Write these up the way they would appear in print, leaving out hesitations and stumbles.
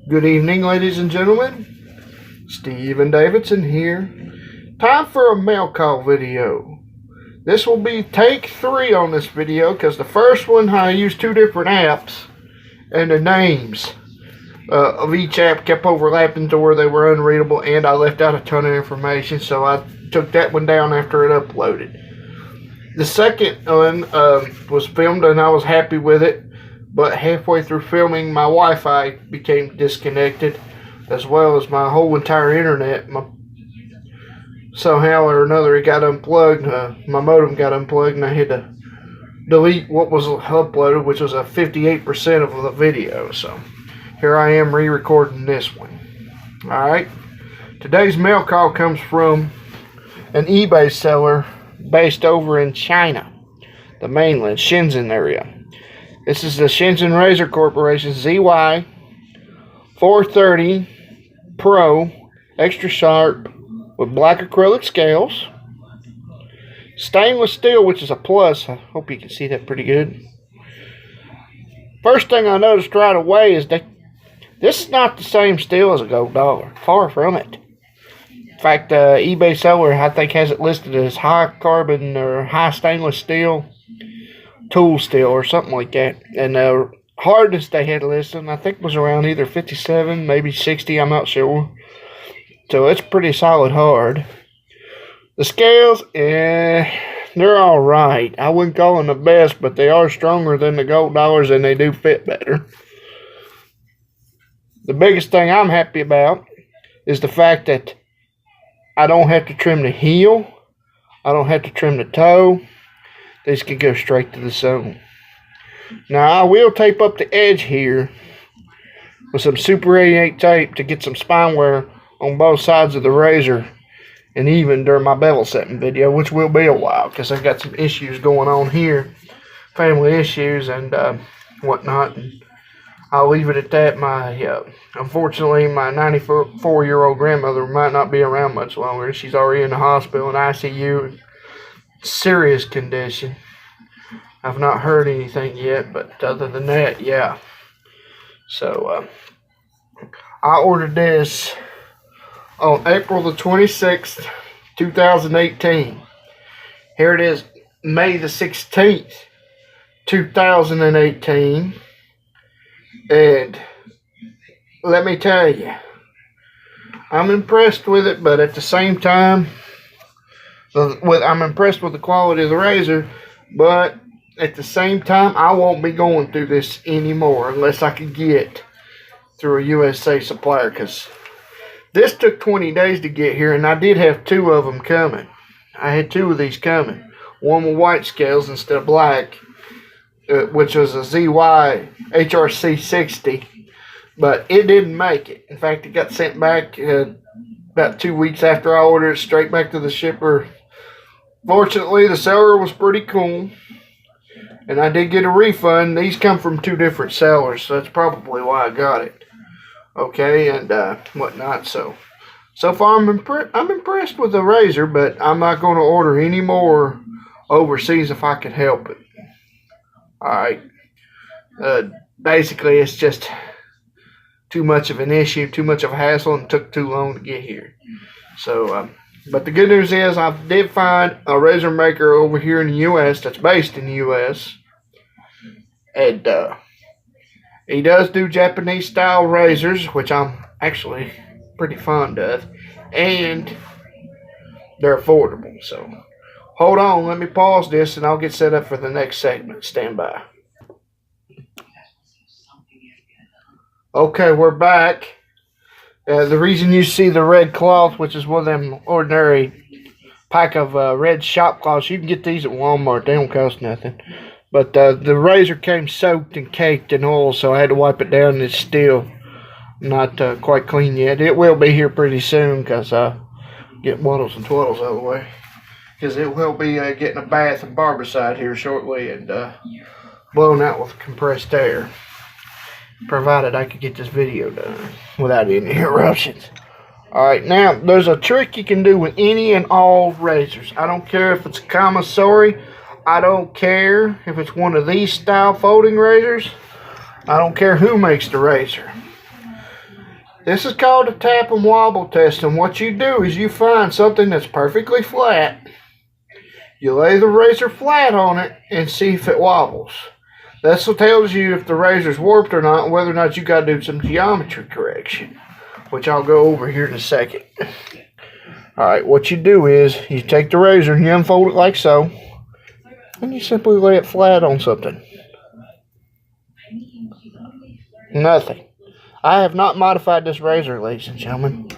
Good evening, ladies and gentlemen. Steven Davidson here. Time for a mail call video. This will be take 3 on this video because the first one I used 2 different apps and the names of each app kept overlapping to where they were unreadable, and I left out a ton of information, so I took that one down after it uploaded. The second one was filmed and I was happy with it. But halfway through filming, my Wi-Fi became disconnected, as well as my whole entire internet. Somehow or another, it got unplugged. My modem got unplugged, and I had to delete what was uploaded, which was a 58% of the video. So here I am re-recording this one. All right. Today's mail call comes from an eBay seller based over in China, the mainland, Shenzhen area. This is the Shenzhen Razor Corporation ZY 430 Pro Extra Sharp with black acrylic scales. Stainless steel, which is a plus. I hope you can see that pretty good. First thing I noticed right away is that this is not the same steel as a gold dollar. Far from it. In fact, the eBay seller, I think, has it listed as high carbon or high stainless steel. Tool steel or something like that, and the hardness they had listed I think was around either 57, maybe 60, I'm not sure. So it's pretty solid hard. The scales, they're alright. I wouldn't call them the best, but they are stronger than the gold dollars and they do fit better. The biggest thing I'm happy about is the fact that I don't have to trim the heel, I don't have to trim the toe. These can go straight to the zone. Now I will tape up the edge here with some Super 88 tape to get some spine wear on both sides of the razor, and even during my bevel setting video, which will be a while because I've got some issues going on here, family issues and whatnot. And I'll leave it at that. Unfortunately, my 94-year-old grandmother might not be around much longer. She's already in the hospital in ICU. Serious condition. I've not heard anything yet, but other than that, yeah. So I ordered this on April the 26th, 2018. Here it is, May the 16th, 2018. And let me tell you, I'm impressed with it, but at the same time, I'm impressed with the quality of the razor, but at the same time, I won't be going through this anymore unless I can get through a USA supplier, because this took 20 days to get here, and I did have 2 of them coming. I had 2 of these coming. One with white scales instead of black, which was a ZY HRC 60, but it didn't make it. In fact, it got sent back about 2 weeks after I ordered it, straight back to the shipper. Fortunately, the seller was pretty cool, and I did get a refund. These come from 2 different sellers, so that's probably why I got it. Okay, and whatnot. So far I'm impressed with the razor, but I'm not going to order any more overseas if I can help it. Alright. Basically, it's just too much of an issue, too much of a hassle, and took too long to get here. So, but the good news is I did find a razor maker over here in the U.S. that's based in the U.S. And he does do Japanese style razors, which I'm actually pretty fond of. And they're affordable. So hold on, let me pause this and I'll get set up for the next segment. Stand by. Okay, we're back. The reason you see the red cloth, which is one of them ordinary pack of red shop cloths, you can get these at Walmart. They don't cost nothing. But the razor came soaked and caked in oil, so I had to wipe it down, and it's still not quite clean yet. It will be here pretty soon because get waddles and twaddles out of the way. Because it will be getting a bath and barbicide here shortly and blown out with compressed air. Provided I could get this video done without any interruptions. Alright, now there's a trick you can do with any and all razors. I don't care if it's a Kamasori. I don't care if it's one of these style folding razors. I don't care who makes the razor. This is called a tap and wobble test, and what you do is you find something that's perfectly flat. You lay the razor flat on it and see if it wobbles. That's what tells you if the razor's warped or not, and whether or not you got to do some geometry correction, which I'll go over here in a second. Alright, what you do is you take the razor and you unfold it like so, and you simply lay it flat on something. Nothing. I have not modified this razor, ladies and gentlemen.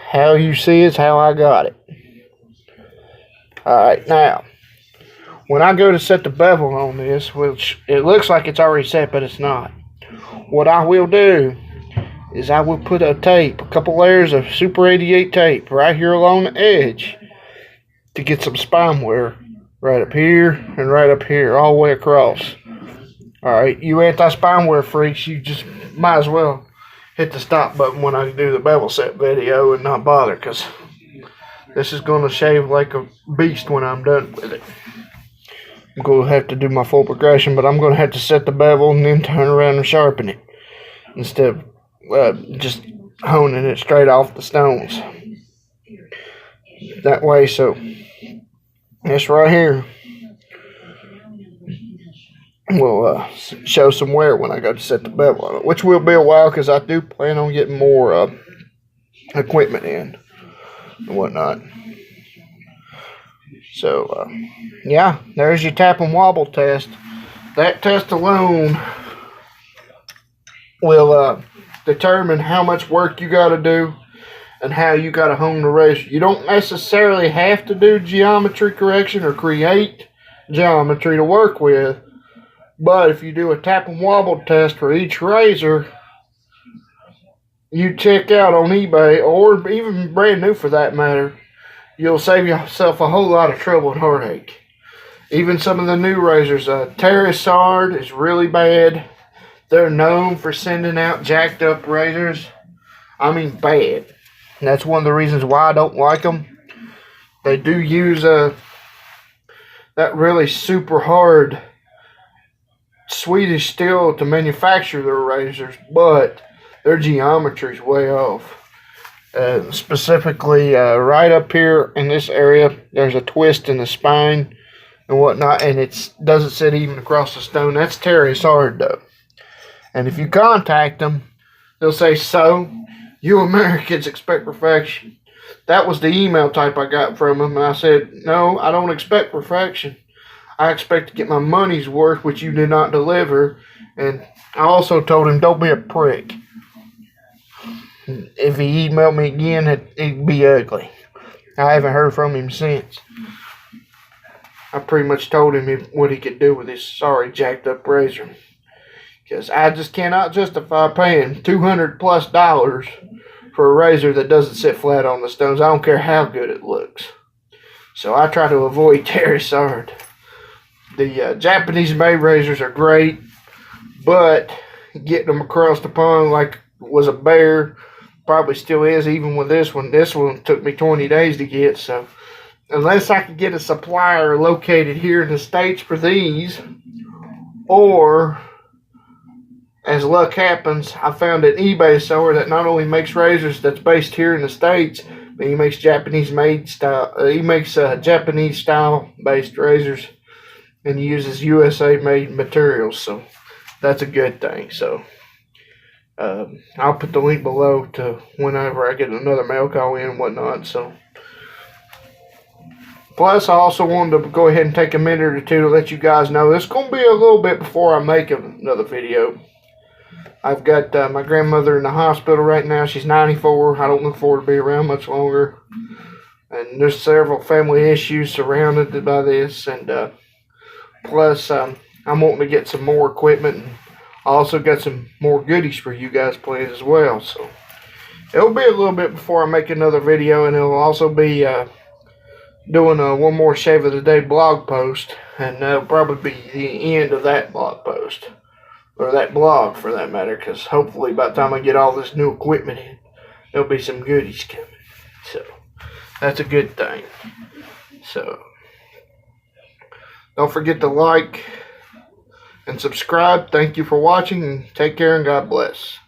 How you see is how I got it. Alright, now, when I go to set the bevel on this, which it looks like it's already set, but it's not, what I will do is I will put a couple layers of Super 88 tape right here along the edge to get some spine wear right up here and right up here, all the way across. Alright, you anti-spine wear freaks, you just might as well hit the stop button when I do the bevel set video and not bother, because this is going to shave like a beast when I'm done with it. I'm going to have to do my full progression, but I'm going to have to set the bevel and then turn around and sharpen it instead of just honing it straight off the stones. That way, so this right here will show some wear when I go to set the bevel on it, which will be a while because I do plan on getting more equipment in and whatnot. So, yeah, there's your tap and wobble test. That test alone will determine how much work you got to do and how you got to hone the razor. You don't necessarily have to do geometry correction or create geometry to work with, but if you do a tap and wobble test for each razor you check out on eBay, or even brand new for that matter, you'll save yourself a whole lot of trouble and heartache. Even some of the new razors, Terrasard is really bad. They're known for sending out jacked up razors. I mean bad. And that's one of the reasons why I don't like them. They do use that really super hard Swedish steel to manufacture their razors, but their geometry is way off. Specifically, right up here in this area, there's a twist in the spine and whatnot, and it doesn't sit even across the stone. That's Terrasard though. And if you contact them, they'll say, "So, you Americans expect perfection." That was the email type I got from them, and I said, "No, I don't expect perfection. I expect to get my money's worth, which you did not deliver." And I also told him, "Don't be a prick. If he emailed me again, it'd be ugly." I haven't heard from him since. I pretty much told him what he could do with his sorry jacked up razor. Because I just cannot justify paying $200+ for a razor that doesn't sit flat on the stones. I don't care how good it looks. So I try to avoid Terrasard. The Japanese made razors are great, but getting them across the pond like was a bear, probably still is even with this one. This one took me 20 days to get, so unless I could get a supplier located here in the States for these, or as luck happens, I found an eBay seller that not only makes razors that's based here in the States, but he makes Japanese style based razors, and he uses USA made materials, so that's a good thing. So I'll put the link below to whenever I get another mail call in and whatnot. So, plus I also wanted to go ahead and take a minute or two to let you guys know it's going to be a little bit before I make another video. I've got my grandmother in the hospital right now. She's 94. I don't look forward to be around much longer. And there's several family issues surrounded by this. And plus, I'm wanting to get some more equipment. And I also got some more goodies for you guys planned as well. So it'll be a little bit before I make another video. And it'll also be doing one more Shave of the Day blog post. And that'll probably be the end of that blog post. Or that blog, for that matter, because hopefully by the time I get all this new equipment in, there'll be some goodies coming. So, that's a good thing. So, don't forget to like and subscribe. Thank you for watching, and take care, and God bless.